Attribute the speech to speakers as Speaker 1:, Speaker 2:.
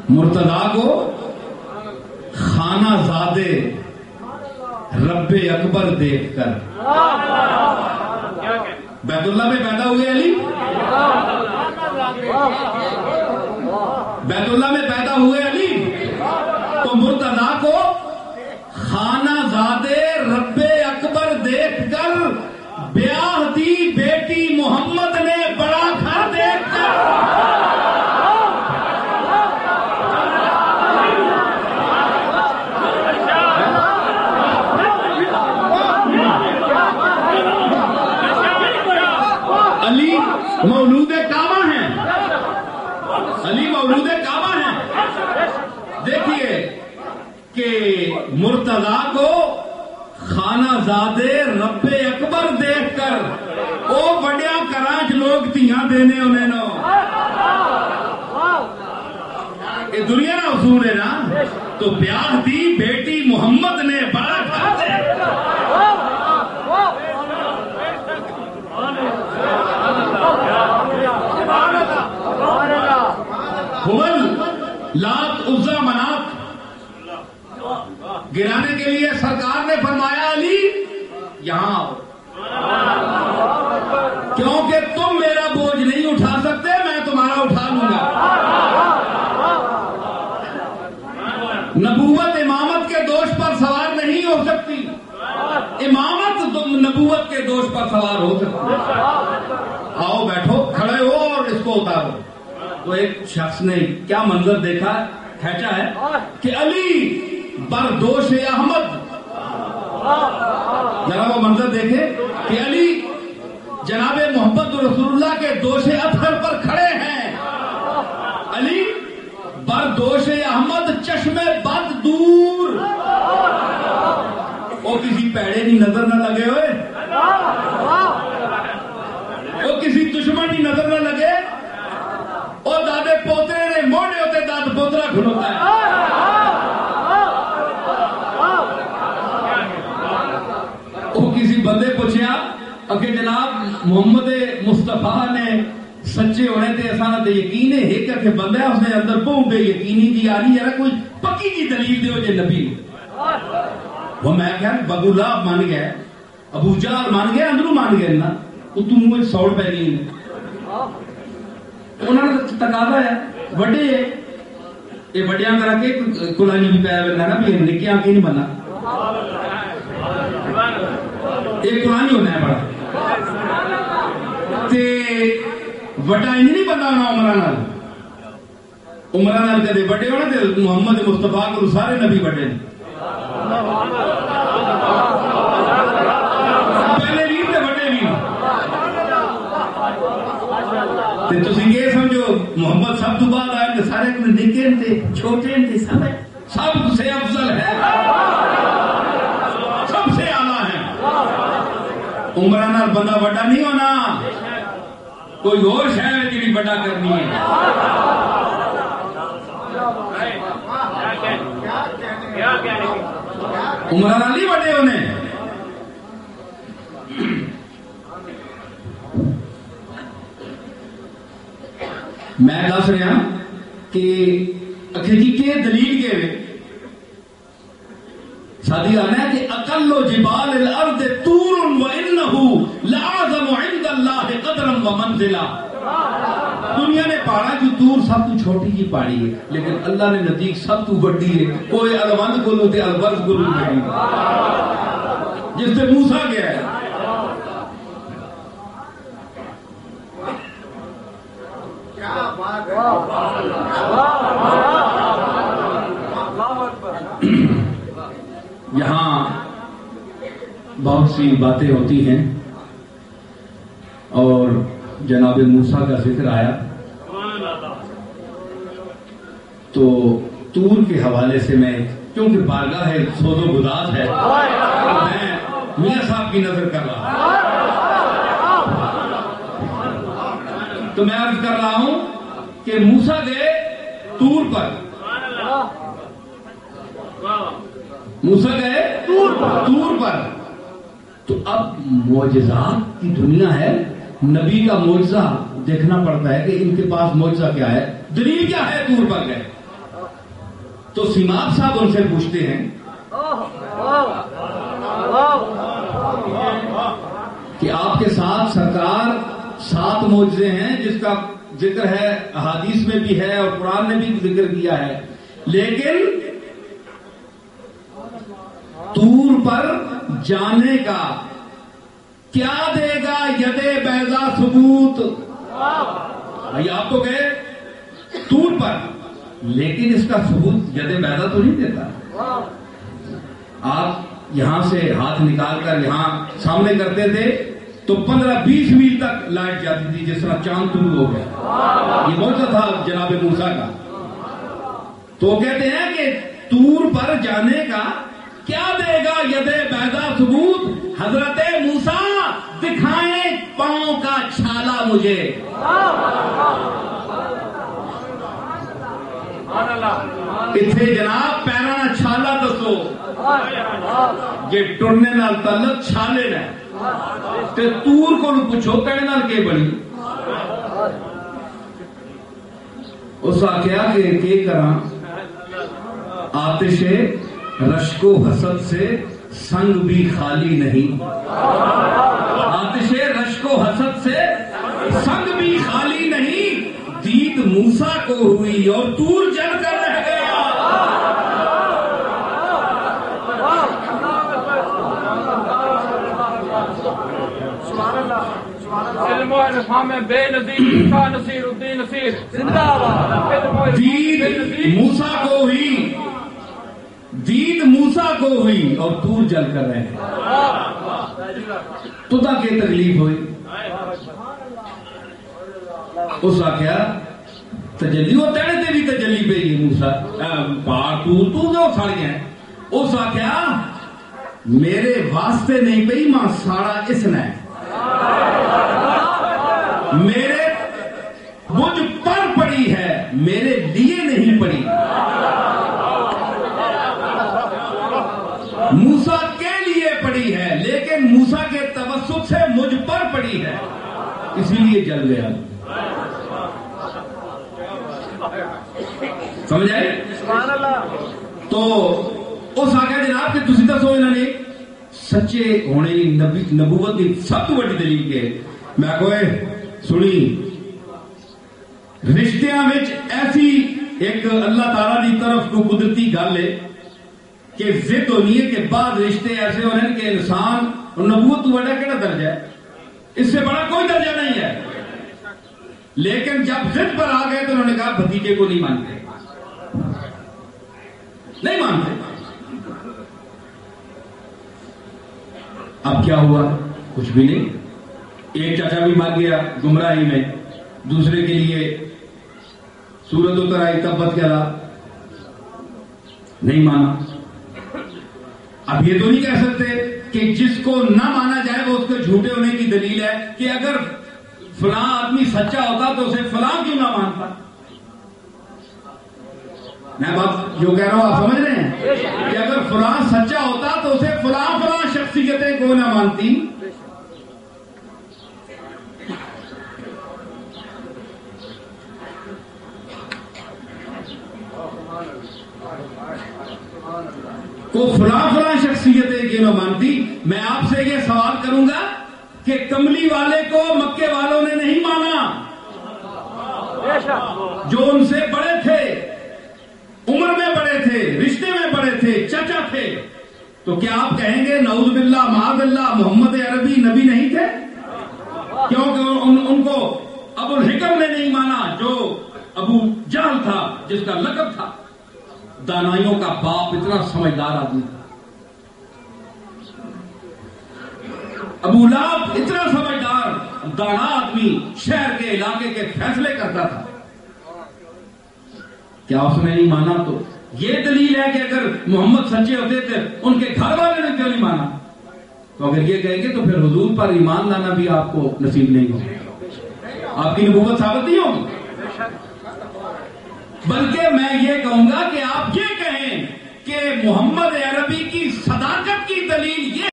Speaker 1: مرتضی کو خانہ زادے رب اکبر دیکھ کر بیت اللہ میں پیدا ہوئے علی، بیت اللہ میں پیدا ہوئے علی، تو مرتضی کو خانہ زادے رب اکبر دیکھ کر بیاہ دی بیٹی محمد نے بڑا گھر دیکھ کر علی مولود کعبہ ہیں، علی مولود کعبہ ہیں۔ دیکھیے کہ مرتضی کو خانہ زادے رب اکبر دیکھ کر او بڑیا کراچ لوگ تیاں دینے انہیں نو، یہ دنیا نا اصول ہے نا، تو بیاہ دی بیٹی محمد نے بڑا گھر دیکھ حبل لات عزا منات گرانے کے لیے سرکار نے فرمایا علی یہاں آؤ، کیونکہ تم میرا بوجھ نہیں اٹھا سکتے، میں تمہارا اٹھا لوں گا۔ نبوت امامت کے دوش پر سوار نہیں ہو سکتی، امامت نبوت کے دوش پر سوار ہو سکتی۔ آؤ بیٹھو، کھڑے ہو اور اس کو اتارو۔ تو ایک شخص نے کیا منظر دیکھا کھینچا ہے کہ علی بردوش احمد، ذرا وہ منظر دیکھے کہ علی جناب محمد رسول اللہ کے دوش اطہر پر کھڑے ہیں، علی بردوش احمد چشم بد دور، وہ کسی پیڑے کی نظر نہ لگے ہوئے، وہ کسی دشمن کی نظر نہ لگے، اور دادے پوترے نے موڑے ہوتے داد پوترا کھلوتا ہے۔ وہ کسی بندے پوچھیا کہ جناب محمد مصطفیٰ نے سچے ہونے تے اساں تے یقین ہے کہ بندہ اس نے اندر پہنچ گئی یقینی دی آ رہی ہے، کوئی پکی کی دلیل دیو جے نبی وہ میں کہا ابو لہب مان گیا، ابو جہل مان گیا، اندروں مان گیا نا، وہ تم کوئی سوڑ پہ نہیں ہے۔ انہوں نے تقاضا ہے وڈے یہ وڈیاں کر کے کلانی بھی پایا بننا نا بھی نکیاں کی نہیں بننا، یہ کلانی ہونا ہے بڑا تے وڈا انج نہیں بننا ہونا عمرہ نال کدے وڈے ہونا تے محمد مصطفیٰ کو سارے نبی وڈے نے، پہلے بھی تے وڈے بھی تے تسی یہ سمجھو محمد سب تو بعد آئے کہ سارے نکے تھے چھوٹے تھے، سب سے افضل ہے، سب سے اعلیٰ ہے۔ عمرہ نال بندہ بڑا نہیں ہونا، کوئی اور شہر کی بھی بڑا کرنی ہے۔ عمرہ نال نہیں بڑے ہونے۔ میں دس رہا کہ جی کہ دلیل کے سادی آنا ہے کہ اقل جبال الارض طور وانه لعظم عند اللہ قدرا ومنزلا، دنیا نے پہاڑا کی طور سب تو چھوٹی جی پہاڑی ہے، لیکن اللہ نے نزدیک سب تو بڑی ہے، کوئی الوند گلو تے البرز گلو نہیں جس سے موسیٰ گیا ہے۔ یہاں بہت سی باتیں ہوتی ہیں اور جناب موسیٰ کا ذکر آیا تو طور کے حوالے سے میں کیونکہ بارگاہ ہے سود و گداز ہے میں میاں صاحب کی نظر کر رہا ہوں تو میں عرض کر رہا ہوں کہ موسیٰ گئے طور پر، موسیٰ گئے طور پر، تو اب معجزات کی دنیا ہے، نبی کا معجزہ دیکھنا پڑتا ہے کہ ان کے پاس معجزہ کیا ہے، دلیل کیا ہے طور پر گئے۔ تو سیماب صاحب ان سے پوچھتے ہیں کہ آپ کے ساتھ سرکار 7 معجزے ہیں جس کا ذکر ہے احادیث میں بھی ہے اور قرآن نے بھی ذکر کیا ہے، لیکن طور پر جانے کا کیا دے گا ید بیضا ثبوت؟ بھائی آپ تو گئے طور پر، لیکن اس کا ثبوت ید بیضا تو نہیں دیتا۔ آپ یہاں سے ہاتھ نکال کر یہاں سامنے کرتے تھے تو 15-20 میل تک لائٹ جاتی تھی، جس طرح چاند طلوع ہو گیا۔ یہ موجودہ تھا جناب موسیٰ کا۔ تو کہتے ہیں کہ طور پر جانے کا کیا دے گا ید بیضا ثبوت؟ حضرت موسیٰ دکھائیں پاؤں کا چھالا مجھے۔ اتنے جناب پیرانا چھالا دسو جے ٹرنے نال تعلق چھالے نے تے تور کو پوچھو کہنے نال کے بڑی۔ اس آخیا کہ کراں آتش رشک و حسد سے سنگ بھی خالی نہیں، آتش رشک و حسد سے سنگ بھی خالی نہیں، دید موسیٰ کو ہوئی اور طور جل کر رہ گیا۔
Speaker 2: علم و الفام بے نظیر کا نصیر الدین نصیر زندہ باد۔
Speaker 1: دید موسیٰ کو ہوئی، دید موسیٰ کو ہوئی اور طور جل کر رہ گیا۔ تو کی تکلیف ہوئی؟ اس آخیا تجلی وہ تیرے تے بھی تجلی پہ ہی موسیٰ پہاڑ تو سڑ گیا۔ اس آخیا میرے واسطے نہیں پئی ماں ساڑا اس نے، میرے مجھ پر پڑی ہے، میرے لیے نہیں پڑی، موسیٰ کے لیے پڑی ہے لیکن موسیٰ کے توسط سے مجھ پر پڑی ہے، اسی لیے جل گیا۔ سمجھ آئے؟ تو اس آگے جناب کہ تسی دسو انہوں نے سچے ہونے نبوت کی سب تو بڑی دلیل کے میں کوئی سنی رشتیاں وچ ایسی ایک اللہ تعالیٰ دی طرف کو قدرتی گل ہے کہ ضد ہونی ہے کہ بعض رشتے ایسے ہونے کہ انسان نبوت تو بڑا کہڑا درجہ ہے، اس سے بڑا کوئی درجہ نہیں ہے، لیکن جب ضد پر آ گئے تو انہوں نے کہا بھتیجے کو نہیں مانتے، نہیں مانتے۔ اب کیا ہوا؟ کچھ بھی نہیں، ایک چاچا بھی مر گیا گمراہی میں، دوسرے کے لیے سورت اتر آئی تبت کیا نہیں مانا۔ اب یہ تو نہیں کہہ سکتے کہ جس کو نہ مانا جائے وہ اس کے جھوٹے ہونے کی دلیل ہے کہ اگر فلاں آدمی سچا ہوتا تو اسے فلاں کیوں نہ مانتا۔ میں بات جو کہہ رہا ہوں آپ سمجھ رہے ہیں کہ اگر فلاں سچا ہوتا تو اسے فلاں فلاں شخصیتیں کو نہ مانتی۔ کو فلاں فلاں شخصیتیں کیوں نہ مانتی۔ میں آپ سے یہ سوال کروں گا کہ کملی والے کو مکے والوں نے نہیں مانا، جو ان سے بڑے تھے، عمر میں بڑے تھے، رشتے میں بڑے تھے، چچا تھے، تو کیا آپ کہیں گے نعوذ باللہ معاذ اللہ محمد عربی نبی نہیں تھے؟ کیونکہ ان کو ابو الحکم نے نہیں مانا جو ابو جہل تھا، جس کا لقب تھا دانائیوں کا باپ، اتنا سمجھدار آدمی تھا۔ ابو لہب اتنا سمجھدار دانا آدمی، شہر کے علاقے کے فیصلے کرتا تھا، کیا اس نے نہیں مانا؟ تو یہ دلیل ہے کہ اگر محمد سچے ہوتے تھے ان کے گھر والے نے کیوں نہیں مانا؟ تو اگر یہ کہیں گے تو پھر حضور پر ایمان لانا بھی آپ کو نصیب نہیں ہوگا، آپ کی نبوت ثابت نہیں ہوگی۔ بلکہ میں یہ کہوں گا کہ آپ یہ کہیں کہ محمد عربی کی صداقت کی دلیل یہ